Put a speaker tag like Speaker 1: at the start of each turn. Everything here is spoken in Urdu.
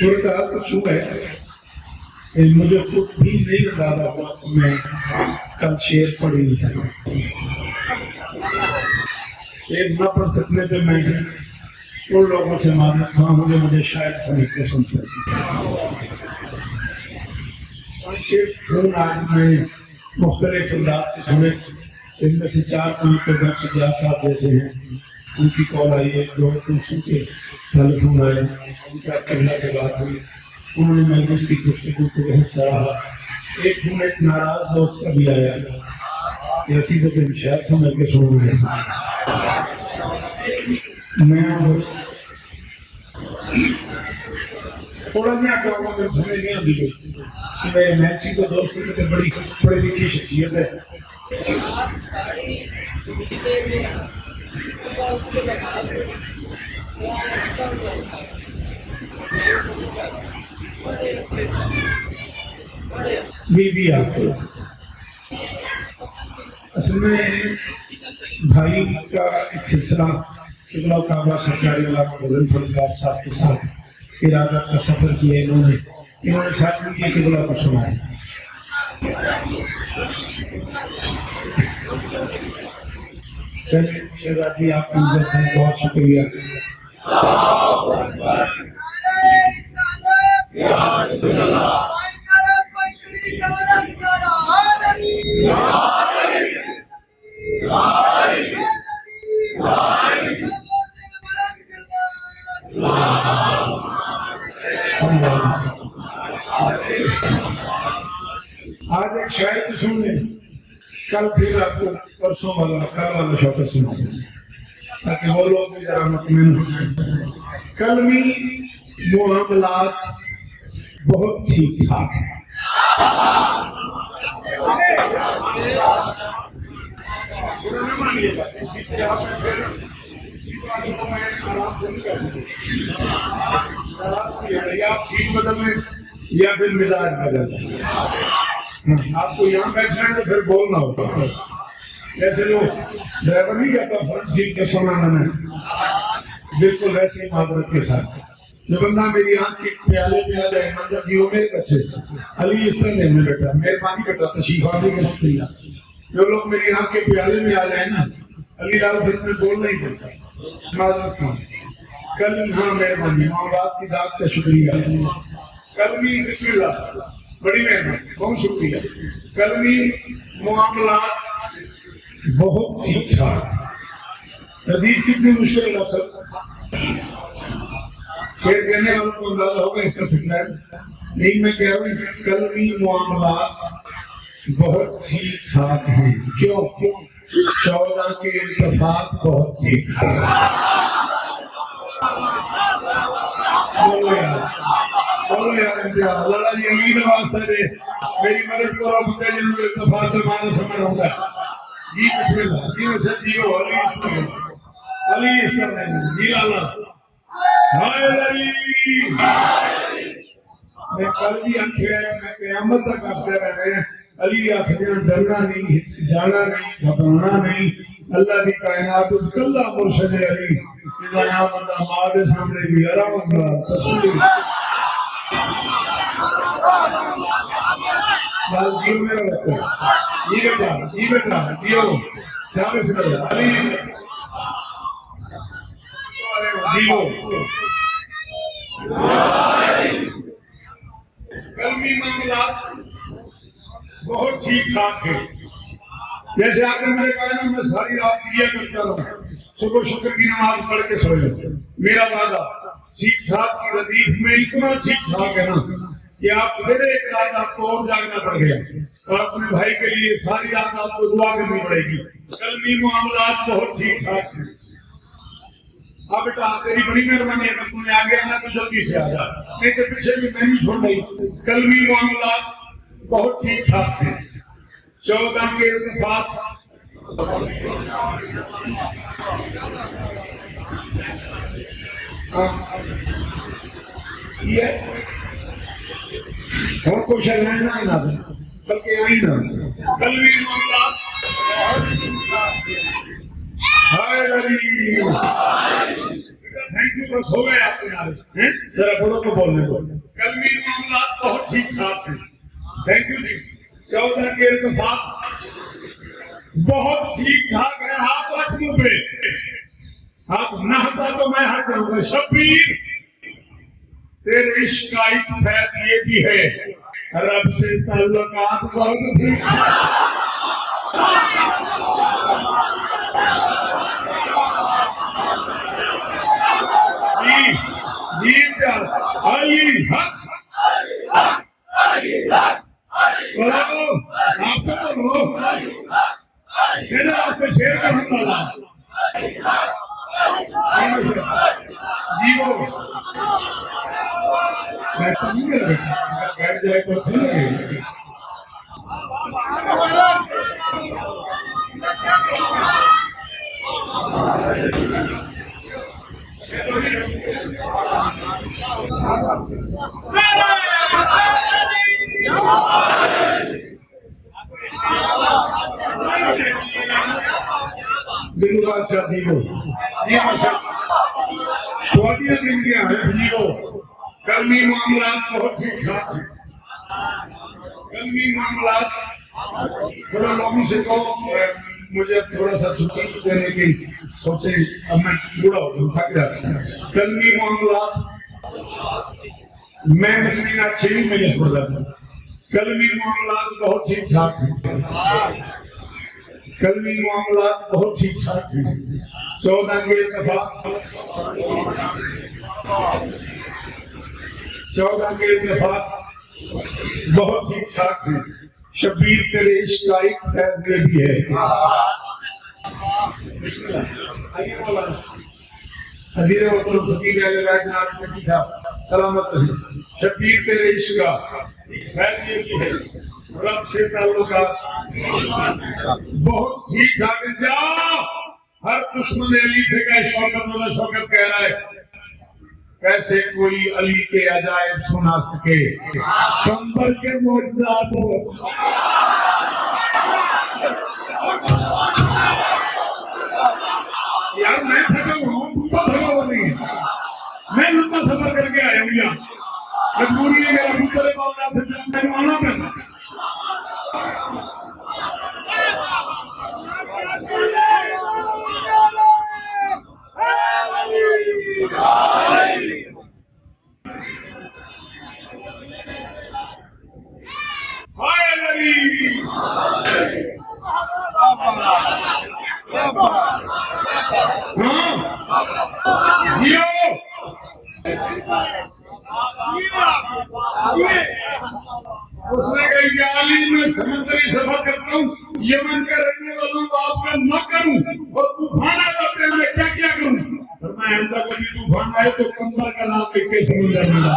Speaker 1: صورتحال کچھ ہوا ہے کہ مجھے خود بھی نہیں اندازہ ہوا کہ میں کل شعر پڑھی نہیں کروں. شعر نہ پڑھ سکنے پہ میں ان لوگوں سے معذرت خواہ ہوں جو مجھے شاید سمجھ کے سنتے ہیں. 5-6 خون آج میں نے مختلف انداز کے سنے. ان میں سے 4-5 تو ڈاکٹر سجاد صاحب جیسے ہیں، ان کی کال آئی ہے. 2 دوسروں کے ٹیلیفون آئے، ان سے اللہ سے بات ہوئی، انہوں نے مجلس کی گفتگو کو بہت سراہا. ایک فون ایک ناراض دوست کا بھی آیا کہ رسید بن شاید سمجھ کے سن رہے ہیں. میں تھوڑا جہاں کاموں میں سمجھ نہیں آتی گئی کہ میرے میچی کو دوست سے بڑی پڑھی لکھی شخصیت ہے. بی آپ کو اصل میں بھائی کا ایک سلسلہ قبلہ کعبہ سرکاری علاقہ غزل فنکار صاحب کے ساتھ ارادہ کا سفر کیا. انہوں نے ساتھ میں یہ قبلہ کو سنا ہے. شہزادی آپ کی عزت ہے، بہت شکریہ. آج ایک شاعر کی سن لیں، کل پھر آپ کو پرسوں والا کل والا شوکر سنا دیں تاکہ وہ لوگ بھی ذرا مطمئن ہو جائیں. کلمی معاملات بہت ٹھیک ٹھاک ہیں. آپ سیٹ بدل لیں یا پھر مزاج بدل لیں. آپ کو یہاں بیٹھنا ہے تو پھر بولنا ہوگا. جیسے لوگ ڈرائیور نہیں کہتا فرنٹ سیٹ کا سونا میں نے، بالکل ویسے ہی معذرت کے ساتھ جو بندہ میری آنکھ کے پیالے میں آ جائے منظر جی وہ میرے بچے علی اس طرح میں بیٹا مہربانی بیٹا تشریف آنے کا شکریہ. جو لوگ میری آنکھ کے پیالے میں آ جائیں نا علی لال پھر میں بولنا ہی پڑتا معذرت خان. کل ہاں مہربانی معاملات کی داد کا شکریہ. کلمی بسم اللہ بڑی مہربانی بہت شکریہ. کلمی معاملات بہت ٹھیک ٹھاک. حدیث کتنی مشکل ہے لفظ شعر کہنے والوں کو اندازہ ہوگا اس کا سکتا ہے. نہیں میں کہہ رہا ہوں کلمی معاملات بہت ٹھیک ٹھاک ہیں. کیوں؟ 14 کے اتفاق بہت ٹھیک ٹھاک. بولو یار امتیاز لالا جی امین آواز سے میری مدد کرو بندے جنہوں نے اتفاق میں مانا سمجھ رہا ہوں. جی بسم اللہ جی وسیع جی ہو علی اس طرح جی لالا ہائے علی. میں کل بھی آنکھیں میں قیامت تک آتے رہنے علی آنکھیں ڈرنا نہیں ہچکچانا نہیں گھبرانا نہیں. اللہ کی کائنات اس کلہ مرشد علی جدا نام بندہ ماں دے سامنے بھی آرام کا تصویر لال جیو میرا بچہ جی بیٹا جیو شام سے کرتا علی جیو. کلمی معاملات بہت ٹھیک ٹھاک ہے. جیسے آپ نے میرے کہا نا میں ساری رات کیا کرتا رہوں صبح شکر کی نماز پڑھ کے سو جاؤں. میرا وعدہ ٹھیک ٹھاک کی ردیف میں اتنا ٹھیک ٹھاک ہے نا کہ آپ پھر ایک رات آپ کو اور جاگنا پڑ گیا اور اپنے بھائی کے لیے ساری رات آپ کو دعا کرنی پڑے گی. کلمی معاملات بہت ٹھیک ٹھاک ہیں. اب بیٹا تیری بڑی مہربانی ہے تم نے آگے آنا تو جلدی سے آ جا نہیں تو پیچھے بھی میں نہیں چھوڑ رہی. کلمی معاملات بہت ٹھیک ٹھاک ہیں. 14 کے اتفاق ہم کو شاید رہنا ہی نہ بلکہ آئی نہ کلمی معاملات ہائے علی. تھینک یو بس ہو گئے آپ کے نعرے ذرا بڑوں کو بولنے دو کلمی معاملات بہت ٹھیک ٹھاک ہیں تھینک یو جی 14 کے اتفاق بہت ٹھیک ٹھاک ہے ہاتھ رکھ منہ پہ آپ نہ ہٹا تو میں ہٹ جاؤں گا شبیر تیرے عشق کا ایک فیض یہ بھی ہے رب سے تعلقات بہت تھی جی پیار علی حق بولو آپ کو بولو کہنا آپ سے شیر کا ہم ڈالا جی وہ میں تو نہیں کر رہا بیٹھ جائے تو اچھا لگے دل بادشاہ جی کو تھوڑیاں زندگیاں ہیں جی کو کلمی معاملات بہت ٹھیک ٹھاک ہیں کلمی معاملات تھوڑا لوگوں سے کہو مجھے تھوڑا سا چھٹی دینے کی سوچے اب میں بوڑھا ہو گیا تھک جاتا ہوں کلمی معاملات میں مسکینہ 6 مہینے پڑھ رہا ہوں کلمی معاملات بہت ٹھیک ٹھاک ہیں کلمی معاملات بہت ٹھیک ٹھاک ہیں 14 کے اتفاق 14 کے اتفاق بہت ٹھیک ٹھاک ہیں شبیر تیرے عشق کا ایک فیض یہ بھی ہے حضیر وطن فقیر علیہ جناب نبی صاحب سلامت رہے شبیر تیرے عشق کا ایک فیض یہ بھی ہے رب سے تعلقات بہت ٹھیک ٹھاک ہے جا ہر دشمن علی سے کہے شوکت والا شوکت کہہ رہا ہے کیسے کوئی علی کے عجائب سنا سکے کمبر کے معجزات ہو یار میں تھکا ہوا ہوں تو تھکا ہوا نہیں ہے میں لمبا سفر کر کے آیا ہوں یہاں مجبوری ہے میرا پتر معاملات سے جب میں آنا پڑا اس نے کہا کہ علی میں سمندری سفر کرتا ہوں یمن کا رہنے والوں کو آپ کا نہ کروں اور طوفان آتے ہیں میں کیا کیا کروں فرمایا اندر کبھی طوفان آئے تو کمبر کا نام لکھ کے سمندر ملا